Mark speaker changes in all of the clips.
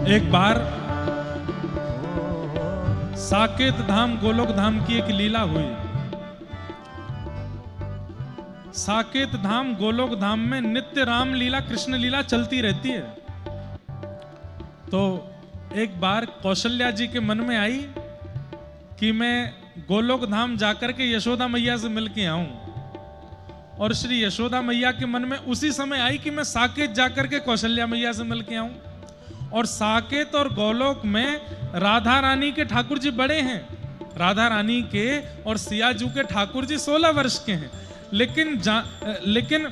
Speaker 1: एक बार साकेत धाम गोलोक धाम की एक लीला हुई। साकेत धाम गोलोक धाम में नित्य राम लीला कृष्ण लीला चलती रहती है। तो एक बार कौशल्या जी के मन में आई कि मैं गोलोक धाम जाकर के यशोदा मैया से मिलके आऊं, और श्री यशोदा मैया के मन में उसी समय आई कि मैं साकेत जाकर के कौशल्या मैया से मिलके आऊं। और साकेत और गोलोक में राधा रानी के ठाकुर जी बड़े हैं। राधा रानी के और सियाजू के ठाकुर जी 16 वर्ष के हैं, लेकिन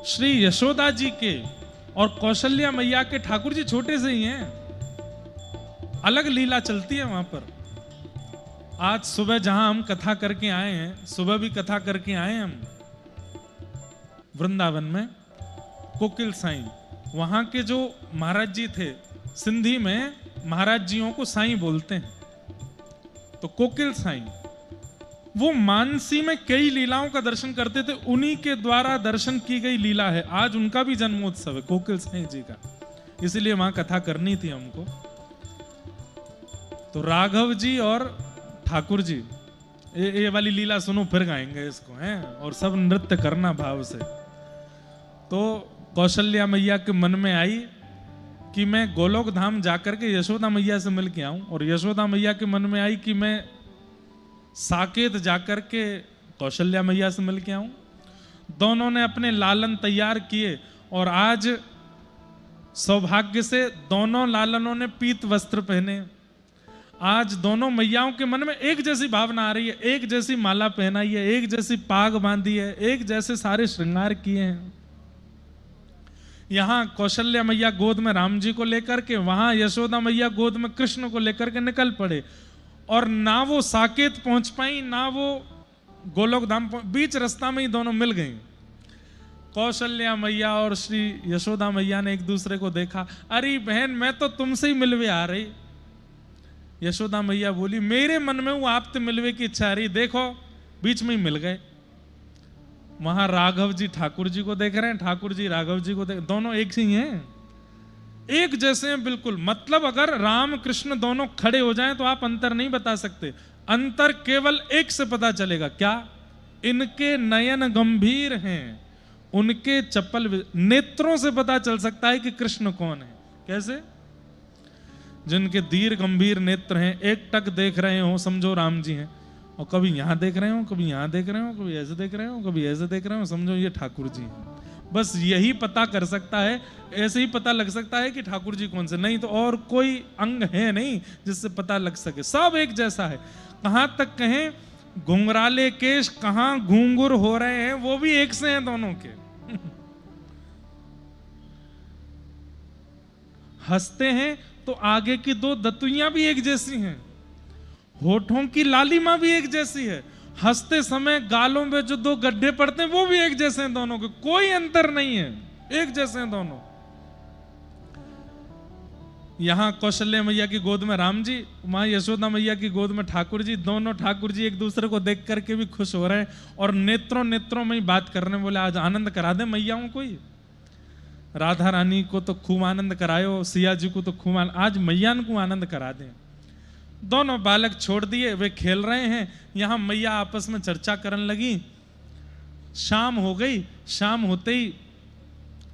Speaker 1: श्री यशोदा जी के और कौशल्या मैया के ठाकुर जी छोटे से ही हैं। अलग लीला चलती है वहां पर। आज सुबह जहां हम कथा करके आए हैं, सुबह भी कथा करके आए हम वृंदावन में कोकिल साईं। वहां के जो महाराज जी थे, सिंधी में महाराज जियों को साईं बोलते हैं, तो कोकिल साईं वो मानसी में कई लीलाओं का दर्शन करते थे। उन्हीं के द्वारा दर्शन की गई लीला है। आज उनका भी जन्मोत्सव है कोकिल साईं जी का, इसलिए वहां कथा करनी थी हमको। तो राघव जी और ठाकुर जी, ये वाली लीला सुनो फिर गाएंगे इसको हैं, और सब नृत्य करना भाव से। तो कौशल्या मैया के मन में आई कि मैं गोलोक धाम जाकर के यशोदा मैया से मिल के आऊं, और यशोदा मैया के मन में आई कि मैं साकेत जाकर के कौशल्या मैया से मिल के आऊं। दोनों ने अपने लालन तैयार किए, और आज सौभाग्य से दोनों लालनों ने पीत वस्त्र पहने। आज दोनों मैयाओं के मन में एक जैसी भावना आ रही है, एक जैसी माला पहनाई है, एक जैसी पाग बांधी है, एक जैसे सारे श्रृंगार किए हैं। यहां कौशल्या मैया गोद में राम जी को लेकर के, वहां यशोदा मैया गोद में कृष्ण को लेकर के निकल पड़े, और ना वो साकेत पहुंच पाई ना वो गोलोक धाम बीच रास्ता में ही दोनों मिल गई। कौशल्या मैया और श्री यशोदा मैया ने एक दूसरे को देखा। अरे बहन, मैं तो तुमसे ही मिलवे आ रही। यशोदा मैया बोली, मेरे मन में वो आपसे मिलवे की इच्छा आ रही। देखो बीच में ही मिल गए। वहां राघव जी ठाकुर जी को देख रहे हैं, ठाकुर जी राघव जी को देख, दोनों एक ही हैं, एक जैसे हैं बिल्कुल। मतलब अगर राम कृष्ण दोनों खड़े हो जाएं तो आप अंतर नहीं बता सकते। अंतर केवल एक से पता चलेगा, क्या? इनके नयन गंभीर हैं, उनके चपल नेत्रों से पता चल सकता है कि कृष्ण कौन है। कैसे? जिनके धीर गंभीर नेत्र हैं, एक टक देख रहे हो समझो राम जी हैं, और कभी यहां देख रहे हो, कभी यहां देख रहे हो, कभी ऐसे देख रहे हो, कभी ऐसे देख रहे हो, समझो ये ठाकुर जी हैं। बस यही पता कर सकता है, ऐसे ही पता लग सकता है कि ठाकुर जी कौन से, नहीं तो और कोई अंग है नहीं जिससे पता लग सके। सब एक जैसा है। कहां तक कहें घुंघराले केश, कहां घूंघुर हो रहे हैं, वो भी एक से हैं दोनों के। हंसते हैं तो आगे की दो दतुइयां भी एक जैसी हैं, होठों की लालिमा भी एक जैसी है, हंसते समय गालों में जो दो गड्ढे पड़ते हैं वो भी एक जैसे हैं दोनों के, कोई अंतर नहीं है, एक जैसे हैं दोनों। यहां कौशल्या मैया की गोद में राम जी, वहां यशोदा मैया की गोद में ठाकुर जी। दोनों ठाकुर जी एक दूसरे को देख करके भी खुश हो रहे हैं, और नेत्रों नेत्रों में ही बात करने, बोले आज आनंद करा दे मैयाओं को ही। राधा रानी को तो खूब आनंद करायो, सिया जी को तो खूब आज मैया को आनंद करा दें। दोनों बालक छोड़ दिए, वे खेल रहे हैं। यहां मैया आपस में चर्चा करने लगी। शाम हो गई, शाम होते ही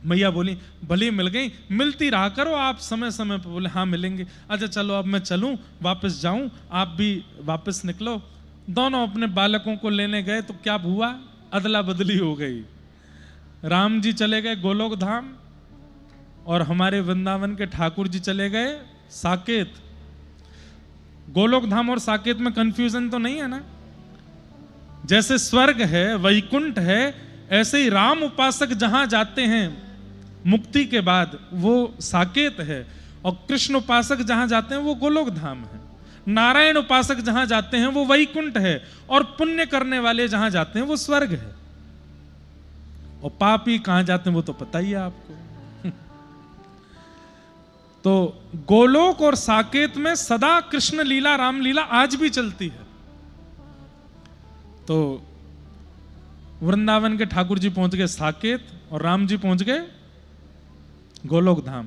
Speaker 1: मैया बोली, भली मिल गई, मिलती रहा करो आप समय समय पर। बोले हाँ मिलेंगे। अच्छा चलो अब मैं चलूं, वापस जाऊं, आप भी वापस निकलो। दोनों अपने बालकों को लेने गए तो क्या हुआ, अदला बदली हो गई। राम जी चले गए गोलोक धाम, और हमारे वृंदावन के ठाकुर जी चले गए साकेत। गोलोक धाम और साकेत में कंफ्यूजन तो नहीं है ना? जैसे स्वर्ग है, वैकुंठ है, ऐसे ही राम उपासक जहां जाते हैं मुक्ति के बाद वो साकेत है, और कृष्ण उपासक जहां जाते हैं वो गोलोक धाम है। नारायण उपासक जहां जाते हैं वो वैकुंठ है, और पुण्य करने वाले जहां जाते हैं वो स्वर्ग है। और पापी कहां जाते हैं वो तो पता ही है आपको। तो गोलोक और साकेत में सदा कृष्ण लीला राम लीला आज भी चलती है। तो वृंदावन के ठाकुर जी पहुंच गए साकेत, और राम जी पहुंच गए गोलोक धाम।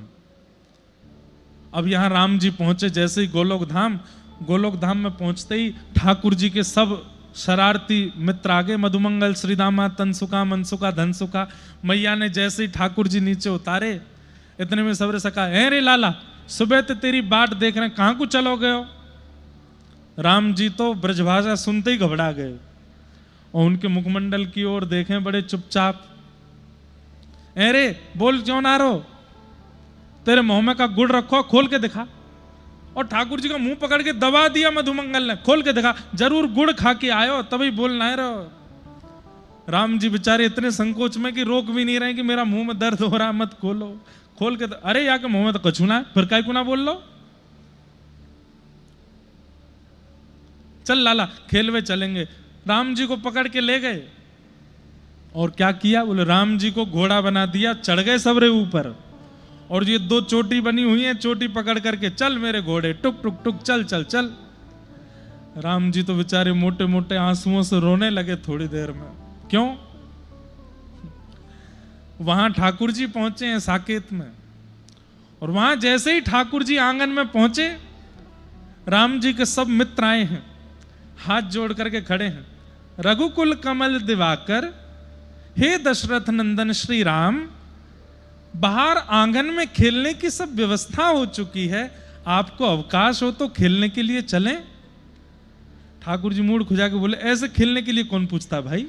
Speaker 1: अब यहाँ राम जी पहुंचे जैसे ही गोलोक धाम में पहुंचते ही ठाकुर जी के सब शरारती मित्र आगे, मधुमंगल, श्रीदामा, तनसुका, मनसुका, धनसुका। मैया ने जैसे ही ठाकुर जी नीचे उतारे, इतने में सबरे सका, ए रे लाला, सुबह तो तेरी बाट देख रहे, कहाँ को चलो गए हो? राम जी तो ब्रजभाषा सुनते ही घबरा गए और उनके मुखमंडल की ओर देखें बड़े चुपचाप। अरे बोल क्यों ना रो, तेरे मुंह में का गुड़ रखो, खोल के दिखा। और ठाकुर जी का मुंह पकड़ के दबा दिया मधुमंगल ने, खोल के दिखा, जरूर गुड़ खा के आयो तभी बोलना है रो। राम जी बेचारे इतने संकोच में कि रोक भी नहीं रहे कि मेरा मुंह में दर्द हो रहा, मत खोलो। खोल के अरे या के मुंह में तो कछु ना है, फिर काय को ना बोल लो, चल लाला खेलवे चलेंगे। राम जी को पकड़ के ले गए और क्या किया, बोले राम जी को घोड़ा बना दिया, चढ़ गए सबरे ऊपर। और ये दो चोटी बनी हुई है, चोटी पकड़ करके चल मेरे घोड़े, टुक टुक टुक चल चल चल। राम जी तो बेचारे मोटे मोटे आंसुओं से रोने लगे थोड़ी देर में। क्यों? वहां ठाकुर जी पहुंचे हैं साकेत में, और वहां जैसे ही ठाकुर जी आंगन में पहुंचे, राम जी के सब मित्र आए हैं, हाथ जोड़ करके खड़े हैं। रघुकुल कमल दिवाकर, हे दशरथ नंदन श्री राम, बाहर आंगन में खेलने की सब व्यवस्था हो चुकी है, आपको अवकाश हो तो खेलने के लिए चलें। ठाकुर जी मूड खुजा के बोले, ऐसे खेलने के लिए कौन पूछता भाई,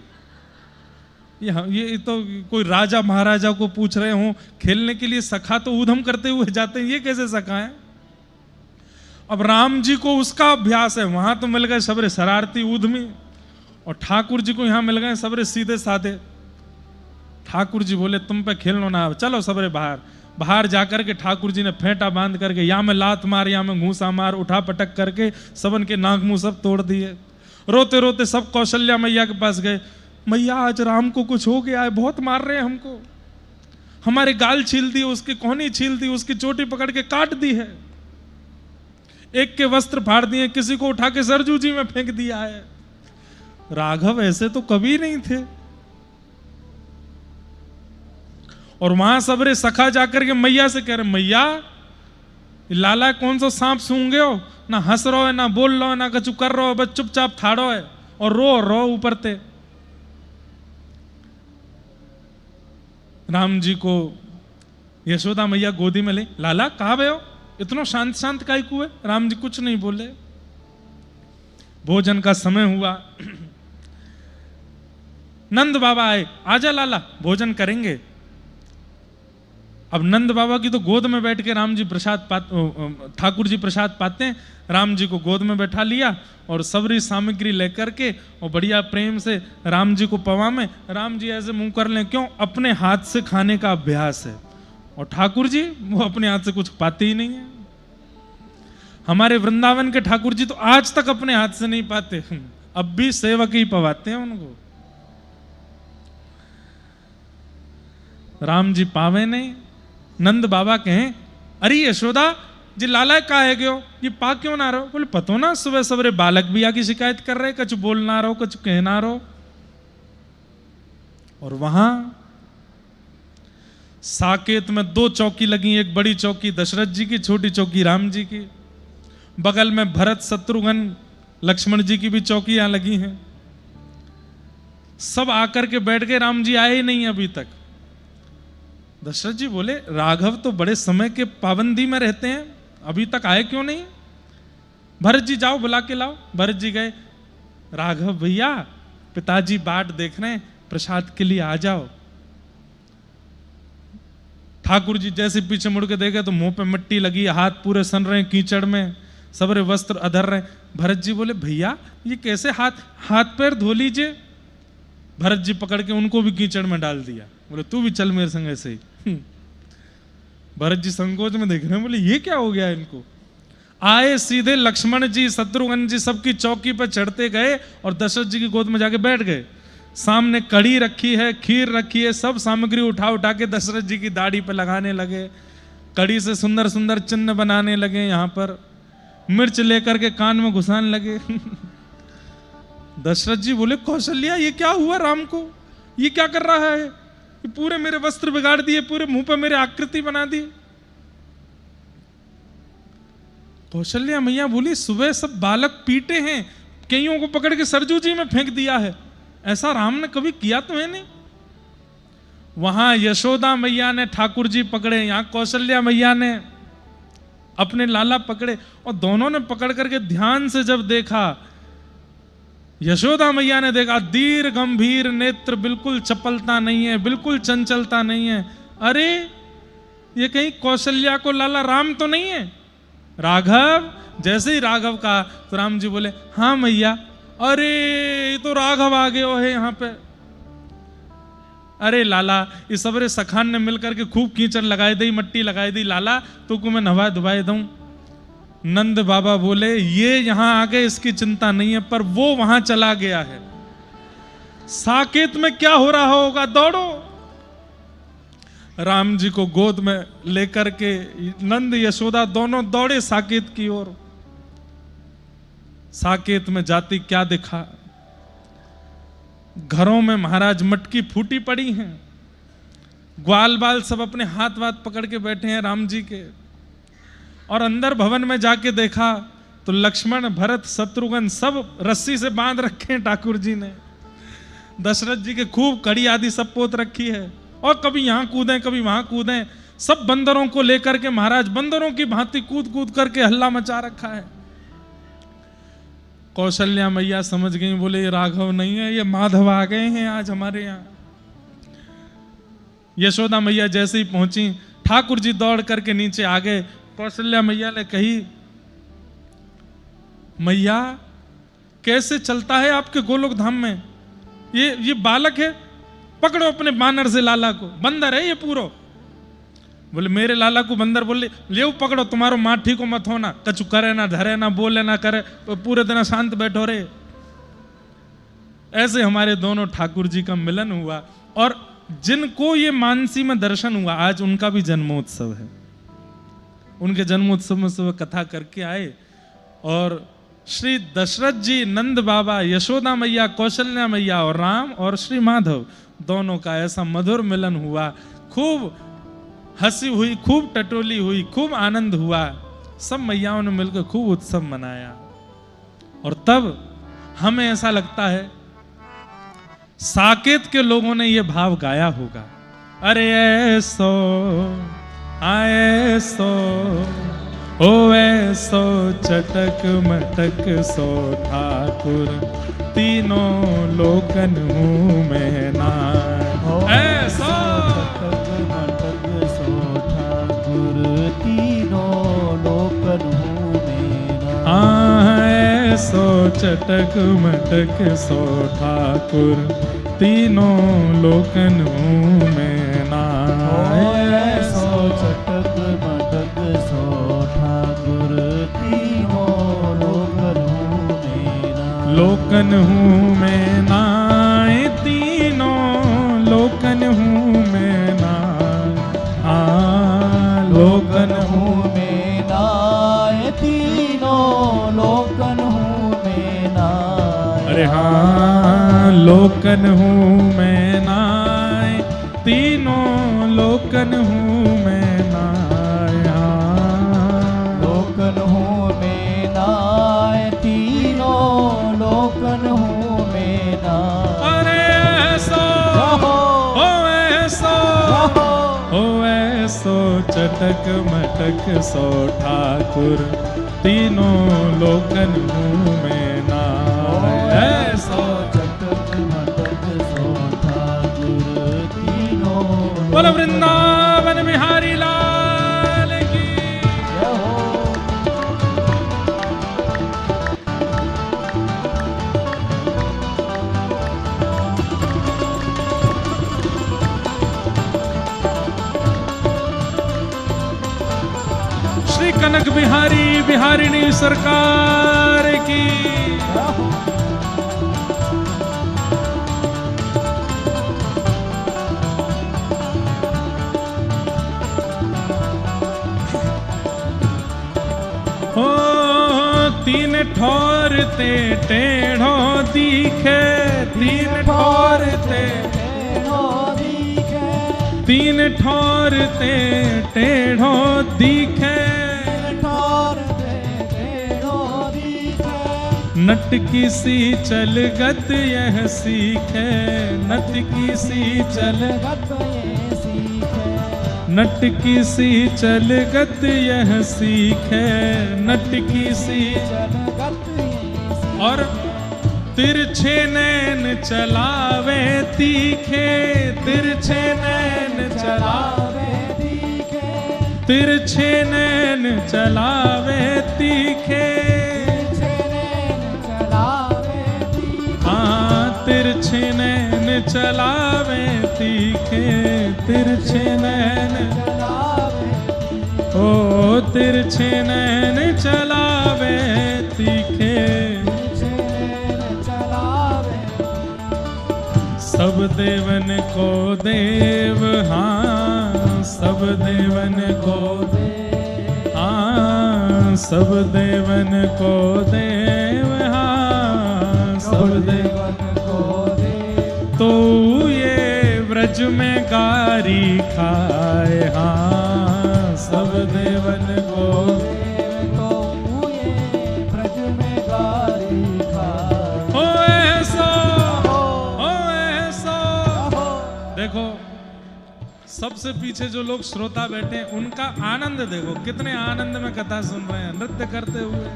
Speaker 1: ये तो कोई राजा महाराजा को पूछ रहे हो, खेलने के लिए सखा तो ऊधम करते हुए जाते हैं, ये कैसे सखा है? अब राम जी को उसका अभ्यास है, वहां तो मिल गए सबरे शरारती ऊधमी, और ठाकुर जी को यहां मिल गए सबरे सीधे साधे। ठाकुर जी बोले तुम पे खेलना ना, चलो सबरे बाहर। बाहर जाकर के ठाकुर जी ने फेंटा बांध करके या में लात मार या में घूसा मार, उठा पटक करके सबन के नाक मुंह सब तोड़ दिए। रोते रोते सब कौशल्या मैया के पास गए, मैया आज राम को कुछ हो गया है, बहुत मार रहे हैं हमको, हमारे गाल छील दी, उसकी कोहनी छील दी, उसकी चोटी पकड़ के काट दी है, एक के वस्त्र फाड़ दिए, किसी को उठा के सरजू जी में फेंक दिया है। राघव ऐसे तो कभी नहीं थे। और वहां सबरे सखा जाकर के मैया से कह रहे, मैया लाला कौन सा सांप सूंघे हो, ना हंस रहो है, ना बोल रहो है, ना कछु कर रहो है, बस चुपचाप थाड़ो है और रो ऊपर ते। राम जी को यशोदा मैया गोदी में ले, लाला कहाँ गए हो, इतना शांत शांत काहे को है? राम जी कुछ नहीं बोले। भोजन का समय हुआ, नंद बाबा आए, आजा लाला भोजन करेंगे। अब नंद बाबा की तो गोद में बैठ के राम जी ठाकुर जी प्रसाद पाते हैं। राम जी को गोद में बैठा लिया और सबरी सामग्री लेकर के और बढ़िया प्रेम से राम जी को पवा में, राम जी ऐसे मुंह कर लें, क्यों? अपने हाथ से खाने का अभ्यास है। और ठाकुर जी वो अपने हाथ से कुछ पाते ही नहीं है। हमारे वृंदावन के ठाकुर जी तो आज तक अपने हाथ से नहीं पाते, अब भी सेवक ही पवाते हैं उनको। राम जी पावे नहीं। नंद बाबा कहें, अरे यशोदा जी लाला का है गयो, ये पा क्यों ना रहो? बोले पतो ना, सुबह सवेरे बालक भी आकी शिकायत कर रहे, कुछ बोल ना रहो, कुछ कहना रहो। और वहां साकेत में दो चौकी लगी, एक बड़ी चौकी दशरथ जी की, छोटी चौकी राम जी की, बगल में भरत शत्रुघ्न लक्ष्मण जी की भी चौकियां लगी हैं। सब आकर के बैठ गए, राम जी आए ही नहीं अभी तक। दशरथ जी बोले, राघव तो बड़े समय के पाबंदी में रहते हैं, अभी तक आए क्यों नहीं? भरत जी जाओ बुला के लाओ। भरत जी गए, राघव भैया पिताजी बाट देख रहे हैं, प्रसाद के लिए आ जाओ। ठाकुर जी जैसे पीछे मुड़ के देखे तो मुंह पे मिट्टी लगी, हाथ पूरे सन रहे कीचड़ में, सबरे वस्त्र अधर रहे। भरत जी बोले, भैया ये कैसे हाथ पैर धो लीजिए। भरत जी पकड़ के उनको भी कीचड़ में डाल दिया, बोले तू भी चल मेरे संग ऐसे ही। भरत जी संकोच में देख रहे हैं, बोले ये क्या हो गया इनको। आए सीधे लक्ष्मण जी शत्रुघ्न जी सबकी चौकी पर चढ़ते गए और दशरथ जी की गोद में जाके बैठ गए। सामने कढ़ी रखी है, खीर रखी है, सब सामग्री उठा उठा के दशरथ जी की दाढ़ी पे लगाने लगे। कढ़ी से सुंदर सुंदर चिन्ह बनाने लगे, यहाँ पर मिर्च लेकर के कान में घुसाने लगे। दशरथ जी बोले, कौशल्या ये क्या हुआ राम को, ये क्या कर रहा है, ये पूरे मेरे वस्त्र बिगाड़ दिए, पूरे मुंह पर मेरे आकृति बना दी। कौशल्या मैया बोली सुबह सब बालक पीटे हैं, कईयों को पकड़ के सरजू जी में फेंक दिया है, ऐसा राम ने कभी किया तो है नहीं। वहां यशोदा मैया ने ठाकुर जी पकड़े, यहां कौशल्या मैया ने अपने लाला पकड़े, और दोनों ने पकड़ करके ध्यान से जब देखा, यशोदा मैया ने देखा दीर गंभीर नेत्र, बिल्कुल चपलता नहीं है, बिल्कुल चंचलता नहीं है। अरे ये कहीं कौशल्या को लाला राम तो नहीं है? राघव, जैसे ही राघव कहा तो राम जी बोले हाँ मैया। अरे ये तो राघव आ गए हो है यहाँ पे। अरे लाला, इस सबरे सखान ने मिलकर के खूब कीचड़ लगाई दी, मट्टी लगाई दी, लाला तो को मैं नवा दुबाई दूं। नंद बाबा बोले ये यहां आ गए इसकी चिंता नहीं है, पर वो वहां चला गया है, साकेत में क्या हो रहा होगा, दौड़ो। राम जी को गोद में लेकर के नंद यशोदा दोनों दौड़े साकेत की ओर। साकेत में जाती क्या दिखा, घरों में महाराज मटकी फूटी पड़ी हैं, ग्वाल बाल सब अपने हाथ वाथ पकड़ के बैठे हैं राम जी के। और अंदर भवन में जाके देखा तो लक्ष्मण भरत शत्रुघ्न सब रस्सी से बांध रखे हैं ठाकुर जी ने। दशरथ जी के खूब कड़ी आदि सब पोत रखी है, और कभी यहां कूदें कभी वहां कूदें, सब बंदरों को लेकर के महाराज बंदरों की भांति कूद कूद करके हल्ला मचा रखा है। कौशल्या मैया समझ गई, बोले ये राघव नहीं है, ये माधव आ गए हैं आज हमारे यहाँ। यशोदा मैया जैसे ही पहुंची, ठाकुर जी दौड़ करके नीचे आ गए। कौशल्या मैया ने कही मैया कैसे चलता है आपके गोलोक धाम में, ये बालक है, पकड़ो अपने बानर से लाला को, बंदर है ये पूरो। बोले मेरे लाला को बंदर, बोले ले पकड़ो, तुम्हारो माठी को मत होना, कछु करे ना धरे ना बोले ना करे, तो पूरे दिन शांत बैठो रे। ऐसे हमारे दोनों ठाकुर जी का मिलन हुआ, और जिनको ये मानसी में दर्शन हुआ, आज उनका भी जन्मोत्सव है। उनके जन्मोत्सव में सुबह कथा करके आए, और श्री दशरथ जी, नंद बाबा, यशोदा मैया, कौशल्या मैया और राम और श्री माधव दोनों का ऐसा मधुर मिलन हुआ। खूब हंसी हुई, खूब टटोली हुई, खूब आनंद हुआ, सब मैयाओं ने मिलकर खूब उत्सव मनाया। और तब हमें ऐसा लगता है साकेत के लोगों ने यह भाव गाया होगा, अरे ऐसो आए सो ओ ऐसो चटक मटक सो ठाकुर, तीनों लोकन हूँ मैं ना। ऐसो
Speaker 2: चटक मटक सो ठाकुर, तीनों लोकन हूँ मैं ना।
Speaker 1: ऐसो चटक मटक सो ठाकुर, तीनों लोकन हूँ मैं ना।
Speaker 2: ऐसो चटक मटक सो ठाकुर, तीनों लोकन हूँ मैं ना।
Speaker 1: लोकन हूँ मैं ना, तीनों लोकन हूँ मैं ना। लोकन हूँ
Speaker 2: मैं ना, तीनों लोकन हूँ मैं ना।
Speaker 1: अरे हाँ, लोकन हूँ मैं ना, तीनों लोकन हूँ मैं ना।
Speaker 2: लोकन हूँ मैं ना, तीनों लोकन हूँ मैं ना।
Speaker 1: अरे ऐसो ओ ऐसो ओ ऐसो चटक मटक सो ठाकुर, तीनों लोकन हूँ मैं ना। ऐसो
Speaker 2: चटक मटक सो ठाकुर, तीनों
Speaker 1: बोल वृंदावन बिहारी लाल की।
Speaker 2: जय हो।
Speaker 1: श्री कनक बिहारी बिहारिणी सरकार की। हो तीन ठोर ते टेढ़ो दिखे, तीन ठोर ते तीन ठोर ते टेढ़ो दिखे, नटकी सी चलगत यह सीखे, नटकी सी
Speaker 2: चलगत ये सीखे,
Speaker 1: नटकी सी चलगत यह सीखे, नटकी सी
Speaker 2: चलगत ये सीखे।
Speaker 1: और तिरछे नैन चलावे तीखे, तिरछे नैन चलावे,
Speaker 2: तीखे,
Speaker 1: तिरछे नैन चलावे तीखे,
Speaker 2: तिरछे नैन चलावे तीखे,
Speaker 1: हाँ तिरछे नैन चलावे तीखे, तिरछे नैन
Speaker 2: चलावे तीखे,
Speaker 1: ओ तिरछे नैन चलावे तीखे।
Speaker 2: तिरछे नैन चलावे।
Speaker 1: सब देवन को देव, हाँ सब देवन को, हाँ सब देवन को देव, हाँ सब देवन
Speaker 2: को दे,
Speaker 1: तो ये व्रज में गारी खाए, हाँ सब देवन को।
Speaker 2: तो ये ब्रज में गारी खाए।
Speaker 1: हो ऐसा, हो ऐसा। देखो सबसे पीछे जो लोग श्रोता बैठे हैं उनका आनंद देखो, कितने आनंद में कथा सुन रहे हैं नृत्य करते हुए।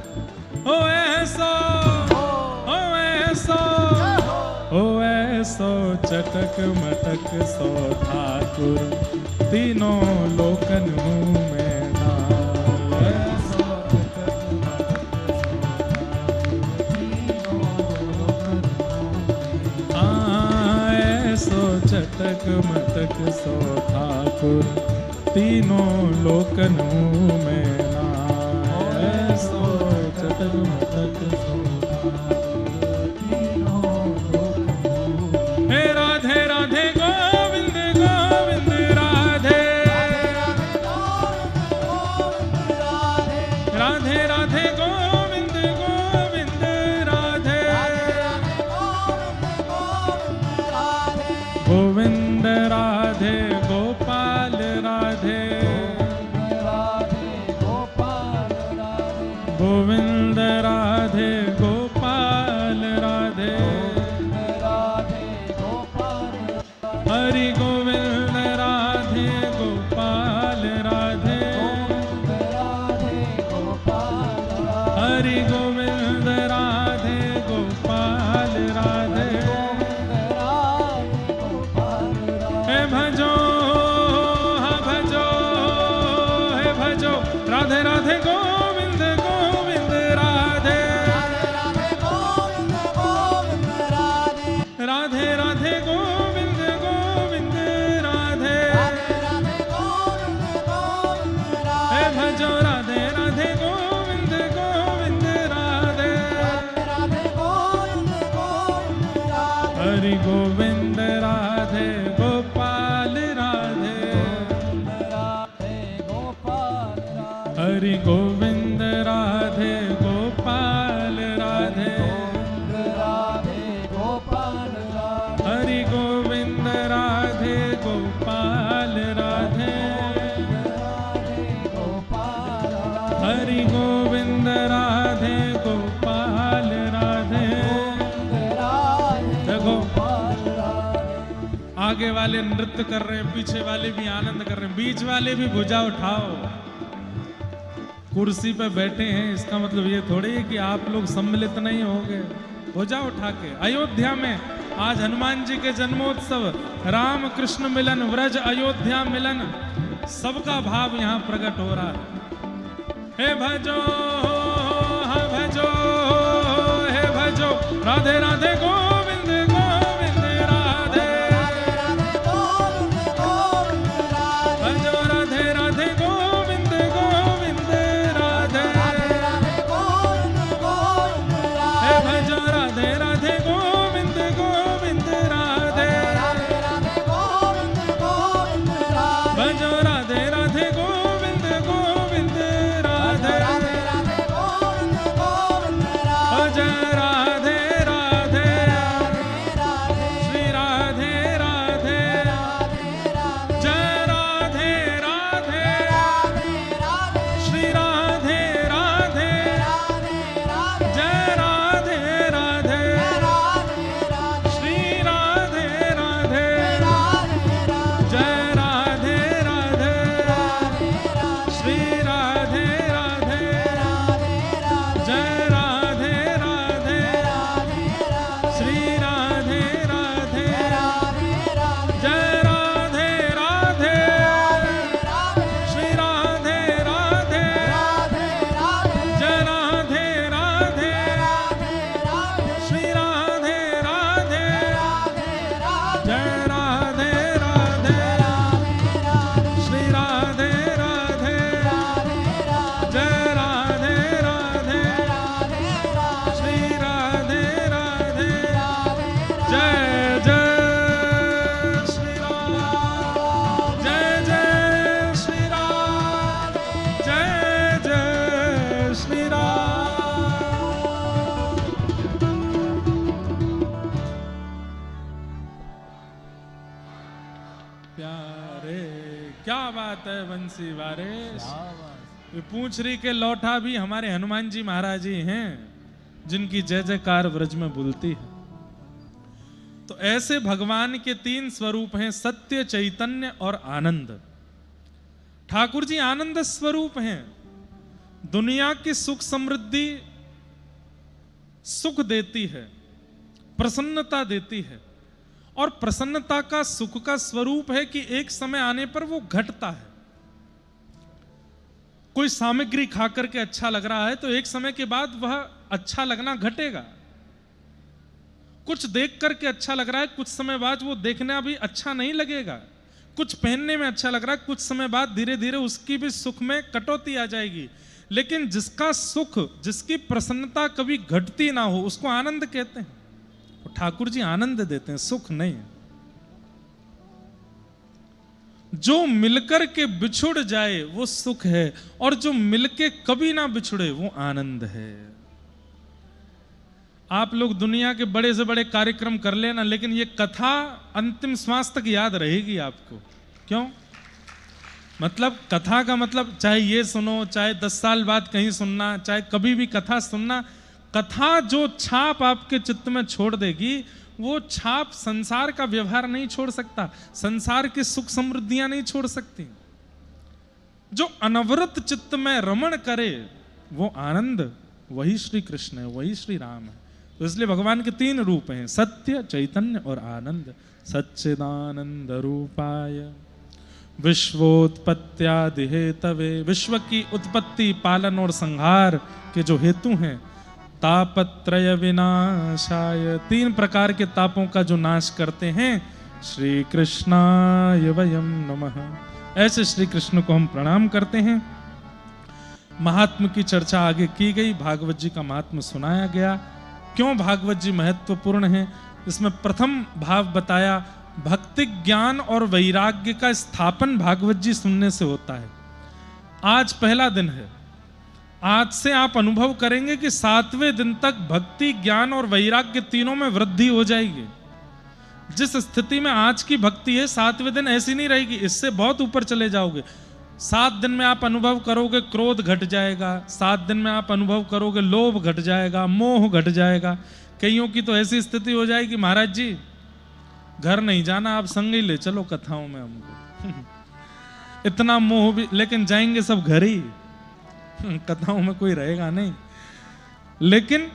Speaker 1: हो ऐसा, हो ऐसा, हो ऐसो चटक मटक सो ठाकुर, तीनों लोकन मुँह में नाम। ऐसो चटक चटक मटक सो ठाकुर, तीनों लोकन मुँह में नाम। ऐसो चटक मटक सो ठाकुर, तीनों लोकन मुँह में। हे राधे राधे गोविंद गोविंद राधे, राधे राधे गोविंद गोविंद राधे, गोविंद राधे गोपाल राधे, गोविंद राधे गोपाल राधे, हरि गोविंद राधे गोपाल राधे, हरि गोविंद राधे गोपाल राधे। हे भजो, हा भजो, हे भजो, राधे राधे गोविंद गोविंद राधे, राधे राधे गोविंद गोविंद राधे, हे भजो राधे राधे गोविंद गोविंद राधे, हरि गोविंद राधे गोपाल राधे, हरि गोविंद राधे गोपाल राधे, हरि गोविंद राधे गोपाल राधे, हरि गोविंद राधे गोपाल राधे। देखो आगे वाले नृत्य कर रहे हैं, पीछे वाले भी आनंद कर रहे हैं, बीच वाले भी भुजा उठाओ। कुर्सी पे बैठे हैं इसका मतलब ये थोड़ी है कि आप लोग सम्मिलित नहीं होंगे। भुजा उठा के अयोध्या में आज हनुमान जी के जन्मोत्सव, राम कृष्ण मिलन, व्रज अयोध्या मिलन, सबका भाव यहाँ प्रकट हो रहा है। हे भजो, हा भजो, हे भजो, राधे राधे गोविंद गोविंद राधे, भजो राधे राधे गोविंद गोविंद राधे, हे भजो राधे राधे गोविंद गोविंद राधे, भजो राधे राधे गोविंद गोविंद राधे, बंसी वारिस।
Speaker 2: शाबाश।
Speaker 1: ये पूंछरी के लौठा भी हमारे हनुमान जी महाराज जी हैं, जिनकी जय जयकार व्रज में बुलती है। तो ऐसे भगवान के तीन स्वरूप हैं, सत्य, चैतन्य और आनंद। ठाकुर जी आनंद स्वरूप हैं। दुनिया की सुख समृद्धि सुख देती है, प्रसन्नता देती है, और प्रसन्नता का सुख का स्वरूप है कि एक समय आने पर वो घटता है। कोई सामग्री खा करके अच्छा लग रहा है तो एक समय के बाद वह अच्छा लगना घटेगा। कुछ देख करके अच्छा लग रहा है, कुछ समय बाद वो देखना भी अच्छा नहीं लगेगा। कुछ पहनने में अच्छा लग रहा है, कुछ समय बाद धीरे धीरे उसकी भी सुख में कटौती आ जाएगी। लेकिन जिसका सुख, जिसकी प्रसन्नता कभी घटती ना हो, उसको आनंद कहते हैं। और ठाकुर जी आनंद देते हैं, सुख नहीं। जो मिलकर के बिछुड़ जाए वो सुख है, और जो मिलके कभी ना बिछुड़े वो आनंद है। आप लोग दुनिया के बड़े से बड़े कार्यक्रम कर लेना, लेकिन ये कथा अंतिम श्वास तक याद रहेगी आपको। क्यों? मतलब कथा का मतलब चाहे ये सुनो, चाहे 10 साल बाद कहीं सुनना, चाहे कभी भी कथा सुनना, कथा जो छाप आपके चित्त में छोड़ देगी, वो छाप संसार का व्यवहार नहीं छोड़ सकता, संसार की सुख समृद्धियां नहीं छोड़ सकती। जो अनवरत चित्त में रमण करे वो आनंद, वही श्री कृष्ण है, वही श्री राम है। तो इसलिए भगवान के तीन रूप हैं, सत्य, चैतन्य और आनंद। सच्चिदानंद रूपाय विश्वोत्पत्त्यादि हेतवे, विश्व की उत्पत्ति, पालन और संहार के जो हेतु हैं। तापत्रय विनाशाय, तीन प्रकार के तापों का जो नाश करते हैं। श्री कृष्णाय वयम नमः, ऐसे श्री कृष्ण को हम प्रणाम करते हैं। महात्म की चर्चा आगे की गई, भागवत जी का महात्म सुनाया गया। क्यों भागवत जी महत्वपूर्ण है, इसमें प्रथम भाव बताया, भक्ति, ज्ञान और वैराग्य का स्थापन भागवत जी सुनने से होता है। आज पहला दिन है, आज से आप अनुभव करेंगे कि 7वें दिन तक भक्ति, ज्ञान और वैराग्य तीनों में वृद्धि हो जाएगी। जिस स्थिति में आज की भक्ति है, 7वें दिन ऐसी नहीं रहेगी, इससे बहुत ऊपर चले जाओगे। 7 दिन में आप अनुभव करोगे क्रोध घट जाएगा, 7 दिन में आप अनुभव करोगे लोभ घट जाएगा, मोह घट जाएगा। कईयों की तो ऐसी स्थिति हो जाएगी, महाराज जी घर नहीं जाना, आप संग ही ले चलो कथाओं में हमको। इतना मोह भी, लेकिन जाएंगे सब घर ही, कथाओं में कोई रहेगा नहीं। लेकिन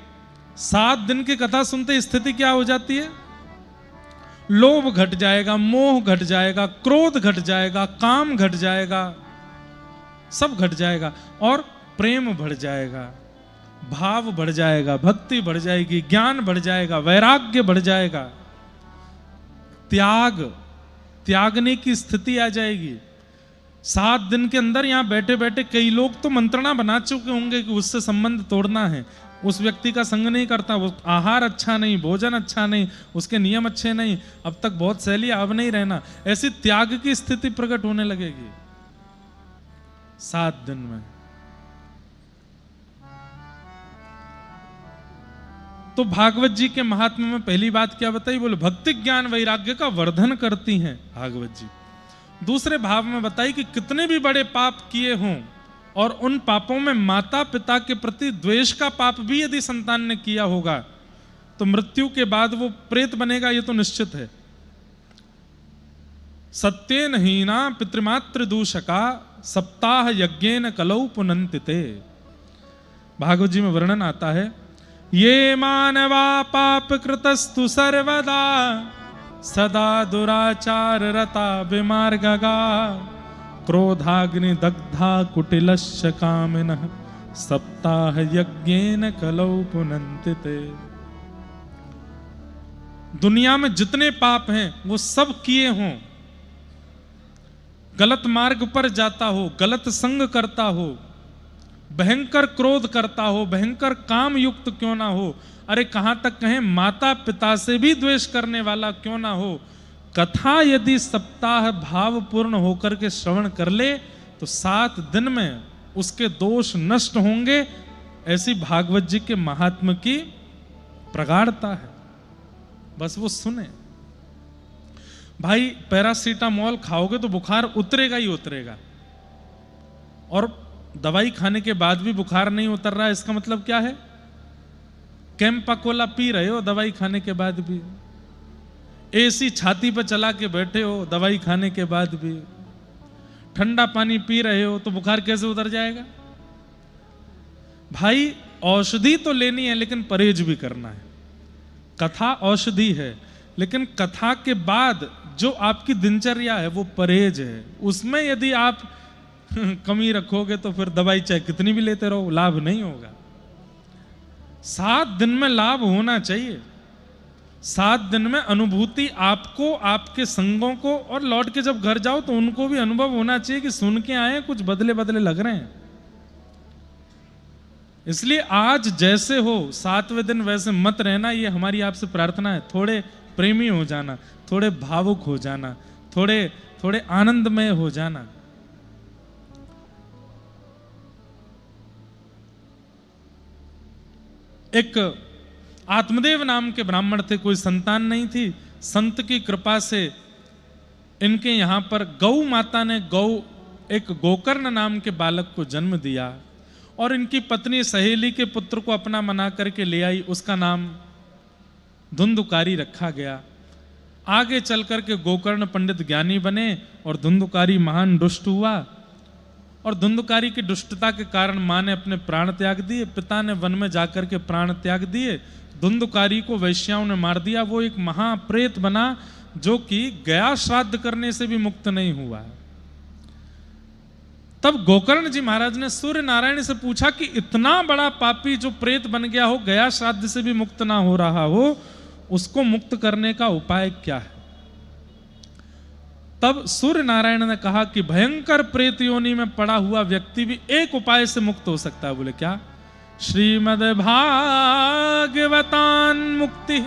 Speaker 1: 7 दिन की कथा सुनते स्थिति क्या हो जाती है? लोभ घट जाएगा, मोह घट जाएगा, क्रोध घट जाएगा, काम घट जाएगा, सब घट जाएगा, और प्रेम बढ़ जाएगा, भाव बढ़ जाएगा, भक्ति बढ़ जाएगी, ज्ञान बढ़ जाएगा, वैराग्य बढ़ जाएगा, त्यागने की स्थिति आ जाएगी। 7 दिन के अंदर यहां बैठे बैठे कई लोग तो मंत्रणा बना चुके होंगे कि उससे संबंध तोड़ना है, उस व्यक्ति का संग नहीं करता, वो आहार अच्छा नहीं, भोजन अच्छा नहीं, उसके नियम अच्छे नहीं, अब तक बहुत सैली, अब नहीं रहना। ऐसी त्याग की स्थिति प्रकट होने लगेगी 7 दिन में। तो भागवत जी के महात्म्य में पहली बात क्या बताई? बोले भक्ति, ज्ञान, वैराग्य का वर्धन करती हैं भागवत जी। दूसरे भाव में बताई कि कितने भी बड़े पाप किए हों, और उन पापों में माता पिता के प्रति द्वेष का पाप भी यदि संतान ने किया होगा, तो मृत्यु के बाद वो प्रेत बनेगा, ये तो निश्चित है। सत्येन हीना पितृमातृ दूषका सप्ताह यज्ञेन कलौ पुनन्तिते। भागवत जी में वर्णन आता है, ये मानवा पाप कृतस्तु सर्वदा सदा दुराचार रता विमार्गगा क्रोधाग्नि दग्धा कुटिलश्च कामिनः सप्ताह यज्ञेन कलौ पुनन्तिते। दुनिया में जितने पाप हैं वो सब किए हों, गलत मार्ग पर जाता हो, गलत संग करता हो, भयंकर क्रोध करता हो, भयंकर काम युक्त क्यों ना हो, अरे कहां तक कहें माता पिता से भी द्वेष करने वाला क्यों ना हो, कथा यदि सप्ताह भाव पूर्ण होकर के श्रवण कर ले तो 7 दिन में उसके दोष नष्ट होंगे। ऐसी भागवत जी के महात्म्य की प्रगाढ़ता है, बस वो सुने। भाई पैरासीटामोल खाओगे तो बुखार उतरेगा ही उतरेगा, और दवाई खाने के बाद भी बुखार नहीं उतर रहा, इसका मतलब क्या है? कैंपा कोला पी रहे हो दवाई खाने के बाद भी, एसी छाती पर चला के बैठे हो दवाई खाने के बाद भी, ठंडा पानी पी रहे हो, तो बुखार कैसे उतर जाएगा? भाई औषधि तो लेनी है लेकिन परहेज भी करना है। कथा औषधि है, लेकिन कथा के बाद जो आपकी दिनचर्या है वो परहेज है। उसमें यदि आप कमी रखोगे तो फिर दवाई चाहे कितनी भी लेते रहो, लाभ नहीं होगा। 7 दिन में लाभ होना चाहिए। 7 दिन में अनुभूति आपको, आपके संगों को, और लौट के जब घर जाओ तो उनको भी अनुभव होना चाहिए कि सुन के आए कुछ बदले बदले लग रहे हैं। इसलिए आज जैसे हो 7वें दिन वैसे मत रहना, ये हमारी आपसे प्रार्थना है। थोड़े प्रेमी हो जाना, थोड़े भावुक हो जाना, थोड़े आनंदमय हो जाना। एक आत्मदेव नाम के ब्राह्मण थे, कोई संतान नहीं थी। संत की कृपा से इनके यहां पर गौ माता ने एक गोकर्ण नाम के बालक को जन्म दिया, और इनकी पत्नी सहेली के पुत्र को अपना मना करके ले आई। उसका नाम धुंधुकारी रखा गया। आगे चल करके गोकर्ण पंडित ज्ञानी बने और धुंधुकारी महान दुष्ट हुआ, और धुंधुकारी की दुष्टता के कारण मां ने अपने प्राण त्याग दिए, पिता ने वन में जाकर के प्राण त्याग दिए। धुंधुकारी को वैश्याओं ने मार दिया। वो एक महाप्रेत बना जो कि गया श्राद्ध करने से भी मुक्त नहीं हुआ। तब गोकर्ण जी महाराज ने सूर्य नारायण से पूछा कि इतना बड़ा पापी जो प्रेत बन गया हो, गया श्राद्ध से भी मुक्त ना हो रहा हो, उसको मुक्त करने का उपाय क्या है? तब सूर्य नारायण ने कहा कि भयंकर प्रेत योनि में पड़ा हुआ व्यक्ति भी एक उपाय से मुक्त हो सकता है। बोले क्या? श्रीमद् भागवतान मुक्ति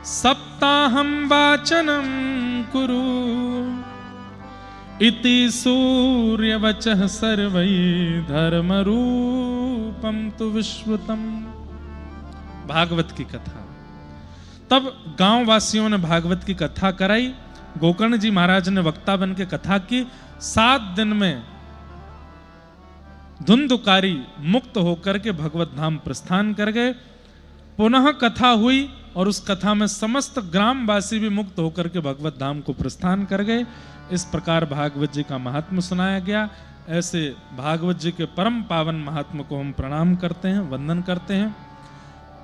Speaker 1: सप्ताहम वाचनम कुरु इति सूर्यवचः सर्वै धर्म रूपम तु विश्वतम। भागवत की कथा। तब गांव वासियों ने भागवत की कथा कराई। गोकर्ण जी महाराज ने वक्ता बन के कथा की। 7 दिन में धुंधुकारी मुक्त होकर के भगवत धाम प्रस्थान कर गए। पुनः कथा हुई और उस कथा में समस्त ग्रामवासी भी मुक्त होकर के भगवत धाम को प्रस्थान कर गए। इस प्रकार भागवत जी का महात्म्य सुनाया गया। ऐसे भागवत जी के परम पावन महात्म्य को हम प्रणाम करते हैं, वंदन करते हैं।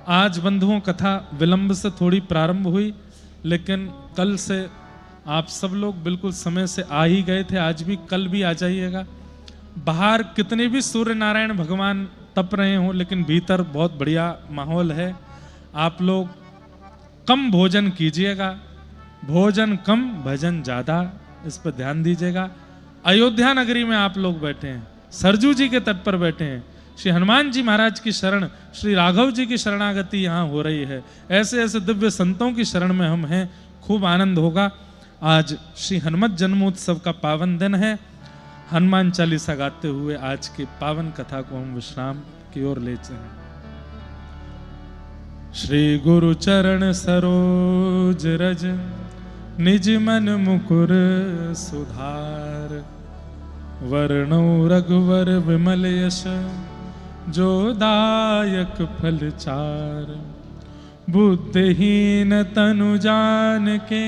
Speaker 1: आज बंधुओं कथा विलंब से थोड़ी प्रारंभ हुई, लेकिन कल से आप सब लोग बिल्कुल समय से आ ही गए थे। आज भी, कल भी आ जाइएगा। बाहर कितने भी सूर्य नारायण भगवान तप रहे हों, लेकिन भीतर बहुत बढ़िया माहौल है। आप लोग कम भोजन कीजिएगा, भोजन कम भजन ज्यादा, इस पर ध्यान दीजिएगा। अयोध्या नगरी में आप लोग बैठे हैं, सरजू जी के तट पर बैठे हैं। श्री हनुमान जी महाराज की शरण, श्री राघव जी की शरणागति यहाँ हो रही है। ऐसे ऐसे दिव्य संतों की शरण में हम हैं, खूब आनंद होगा। आज श्री हनुमत जन्मोत्सव का पावन दिन है। हनुमान चालीसा गाते हुए आज की पावन कथा को हम विश्राम की ओर ले चलें। श्री गुरु चरण सरोज रज निज मन मुकुर सुधार, वर्णो रघुवर विमल यश जो दायक फल चार। बुद्धिहीन तनु जान के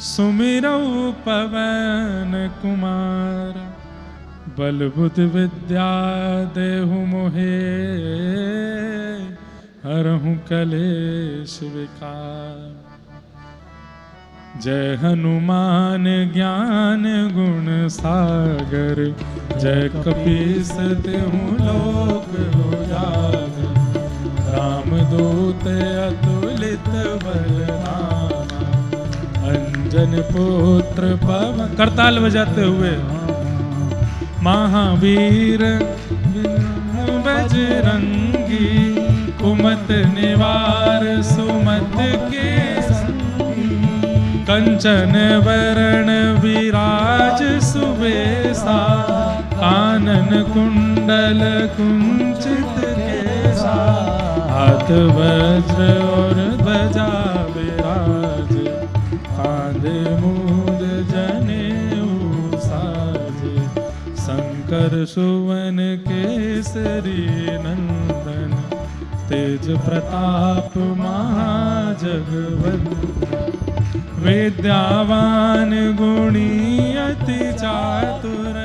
Speaker 1: सुमिरौ पवन कुमार। बल बुद्धि विद्या देहु मोहे, हरहु कलेश विकार। जय हनुमान ज्ञान गुण सागर, जय कपीस तिहु लोक उजागर। रामदूत अतुलित बलधामा, अंजन पुत्र पवन। करताल बजाते हुए। महावीर बजरंगी, कुमत निवार सुमत के कंचन वरण विराज सुबेसा। कानन कुंडल कुंचित केसा, हाथ वज्र और ध्वजा विराज। कांधे मूंद जनेऊ साजे, संकट कर सुवन केसरी नंदन, तेज प्रताप महाजगवंदन। विद्यावान गुणी अति चातुर,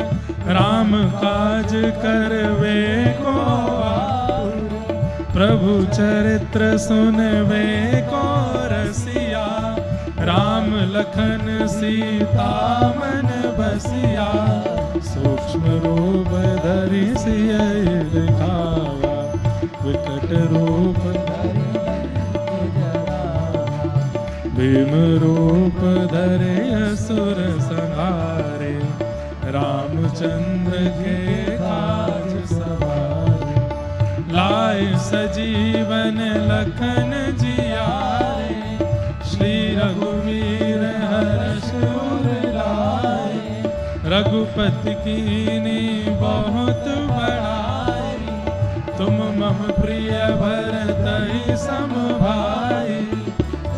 Speaker 1: राम काज करवे को आतुर। प्रभु चरित्र सुनवे को रसिया, राम लखन सीता मन बसिया। सूक्ष्म रूप धरि सियहि दिखावा, विकट रूप धरि भीम रूप धरे असुर संहारे। रामचंद्र के काज सवारे, लाए सजीवन लखन जियारे। श्री रघुवीर हर्ष उर लाए, रघुपति कीनी बहुत बड़ाई। तुम मम प्रिय भरतहि सम भाई,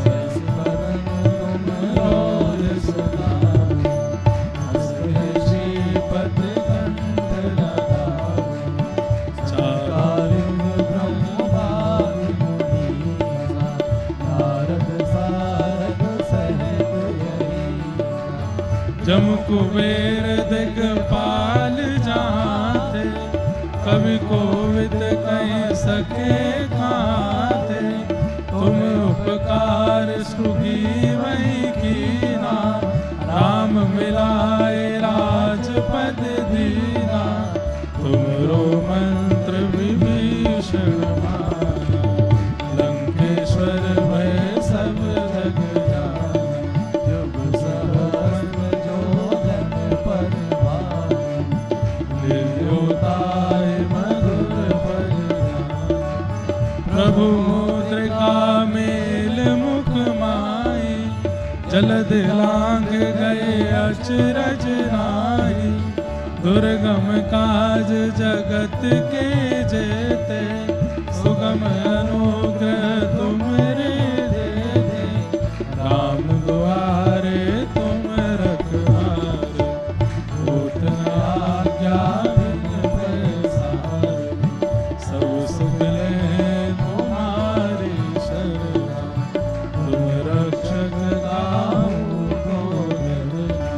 Speaker 1: जस बदन तुम रोज सुनाई। हंसते श्रीपद कंठ लगाई, चाकारिक ब्रह्म बादि मुनीसा। नारद सारद सहित यही, जम कुबेर दिगपाल जहाँ थे। कवि कोविद कह सके कहाँ थे। तुम उपकार सुग्रीवहि कीना, राम मिलाए राजपद दीना। तुमरो मंत्र विभीषण माना, लंकेश्वर भय सब जग जाना। युग सहस्र जो जन पर भाई, निर्योताय मधुर फल जाना। प्रभु मुद्रिका मेल मुख माई, जलद लांघ गए अचरज नाई। दुर्गम काज जगत के जेते, सुगम अनुग्रह तुमरे देते। राम द्वारे तुम रखवारे, होत न आज्ञा बिन पैसारे। सब सुख लें तुम्हारी शरणा, तुम रक्षक काहू को डरना।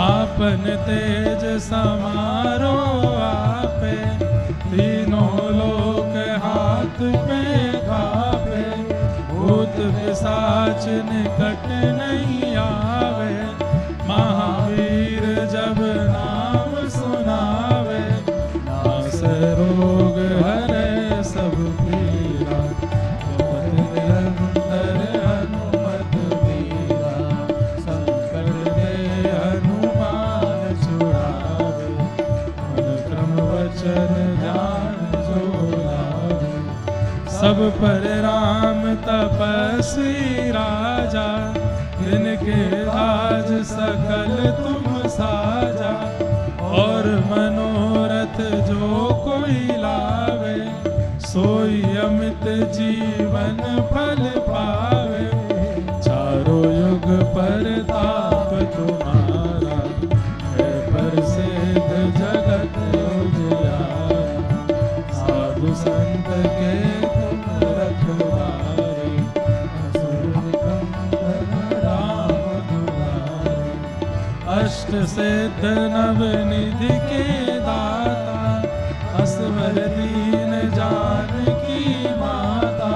Speaker 1: आपन तेज समारो आपे, तीनों लोक हाथ पे कापे। भूत पिशाच निकट नहीं आवे, महावीर जब नाम सुनावे। नास रोग हरे सब पीरा, जपत निरंतर हनुमत वीरा। संकट ते हनुमान छुड़ावे, मन क्रम वचन ध्यान जो लावे। सब पर राम तपस्वी राजा, जिनके राज सकल तुम साजा। और मनोरथ जो कोई लावे, सोई अमित जीवन फल पावे। चारों युग परताप तुम्हारा, है प्रसिद्ध जगत उजियारा। साधु संत के तुम रखवारे, असुर निकंदन राम दुलारे। अष्ट सिद्ध नव निधि के दाता, असवर दीन जानकी माता।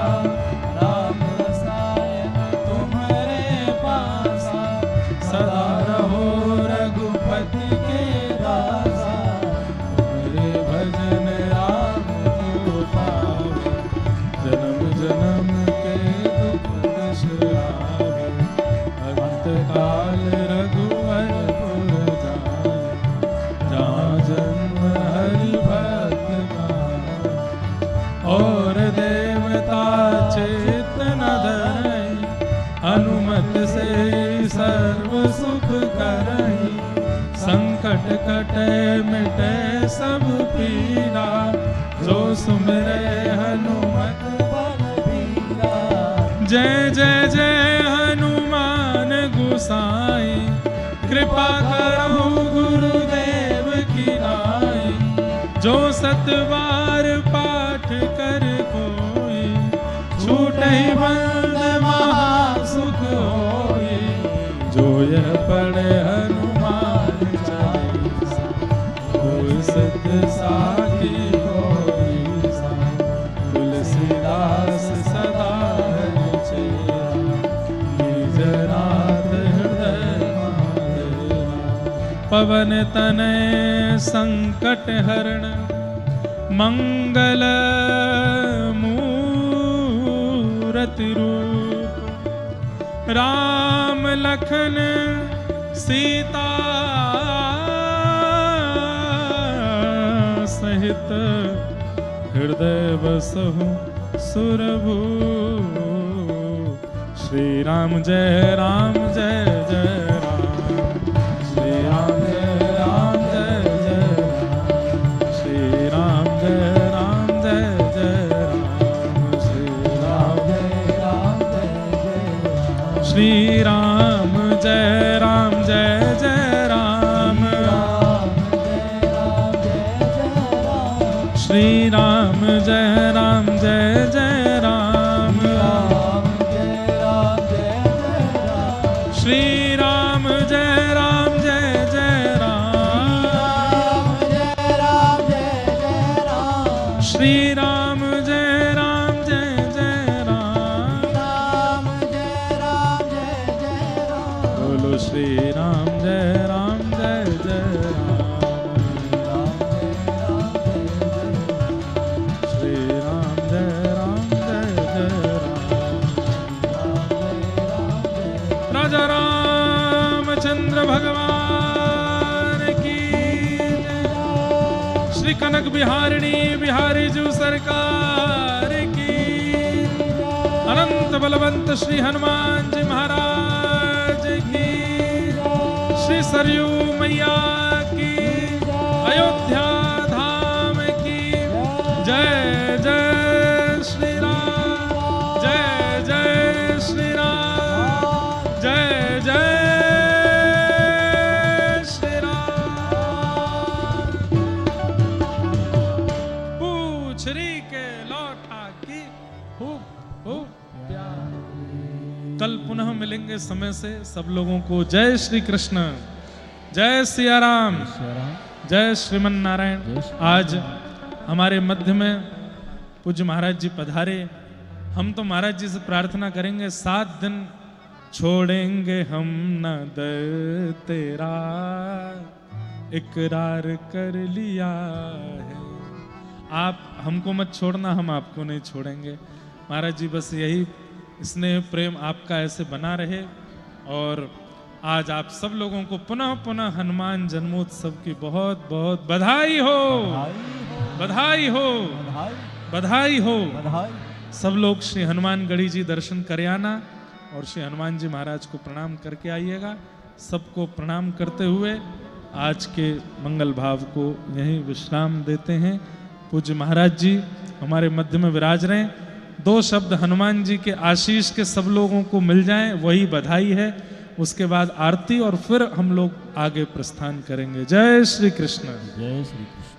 Speaker 1: राम रसायन तुम्हारे पासा, सदा रहो रघुपति के दासा। तुम्हारे भजन राम को पावे, जन्म जन्म के दुख बिसरावे। अंत काल रघुवर पुर जाए, जहाँ जन्म हरि भक्त कहाए। और देवता चेत न धरई, हनुमत से सर्व सुख करई। संकट कटे मिटे सब पीरा, जो सुमिरे हनुमत बलबीरा। जय जय जय हनुमान गोसाई, कृपा करो गुरुदेव की नाई। सतबार पाठ कर कोई, छूटे बंद महासुख होई। जो यह पढ़े हनुमान चालीसा, कोई सत्य साखी होई सा। तुलसीदास सदा रचेरा, निज नाथ हृदय महादेवा। पवन तनय संकट हरण, मंगल मूरति रूप। राम लखन सीता सहित, हृदय बसहु सुरभूप। श्री राम जय राम जय जय राम, श्री राम जय राम जय जय राम, श्री राम जय राम जय जय राम, श्री राम जय राम जय जय राम, श्री राम जय राम जय जय राम, श्री राम जय राम जय जय राम, श्री राम जय राम जय जय राम, श्री राम जय राम जय जय राम, बोलो श्री राम जय राम जय जय राम, श्री राम जय राम जय जय राम। राजा रामचंद्र भगवान की जय। श्री कनक बिहारिणी बिहारी जू सरकार की। अनंत बलवंत श्री हनुमान जी महाराज की। श्री सरयू मैया की। अयोध्या धाम की जय जय श्री राम, जय जय श्री राम, जय जय श्री राम। पूछरी के लौटा की खूब खूब प्यार। कल पुनः मिलेंगे समय से। सब लोगों को जय श्री कृष्ण, जय सिया राम, जय श्रीमन नारायण। आज हमारे मध्य में पूज्य महाराज जी पधारे। हम तो महाराज जी से प्रार्थना करेंगे 7 दिन छोड़ेंगे हम न दर तेरा, इकरार कर लिया है। आप हमको मत छोड़ना, हम आपको नहीं छोड़ेंगे। महाराज जी बस यही स्नेह प्रेम आपका ऐसे बना रहे। और आज आप सब लोगों को पुनः पुनः हनुमान जन्मोत्सव की बहुत बहुत बधाई हो, बधाई हो, बधाई हो। सब लोग श्री हनुमान गढ़ी जी दर्शन कर आना और श्री हनुमान जी महाराज को प्रणाम करके आइएगा। सबको प्रणाम करते हुए आज के मंगल भाव को यहीं विश्राम देते हैं। पूज्य महाराज जी हमारे मध्य में विराज रहे। 2 शब्द हनुमान जी के आशीष के सब लोगों को मिल जाएं, वही बधाई है। उसके बाद आरती और फिर हम लोग आगे प्रस्थान करेंगे। जय श्री कृष्ण,
Speaker 2: जय श्री कृष्ण।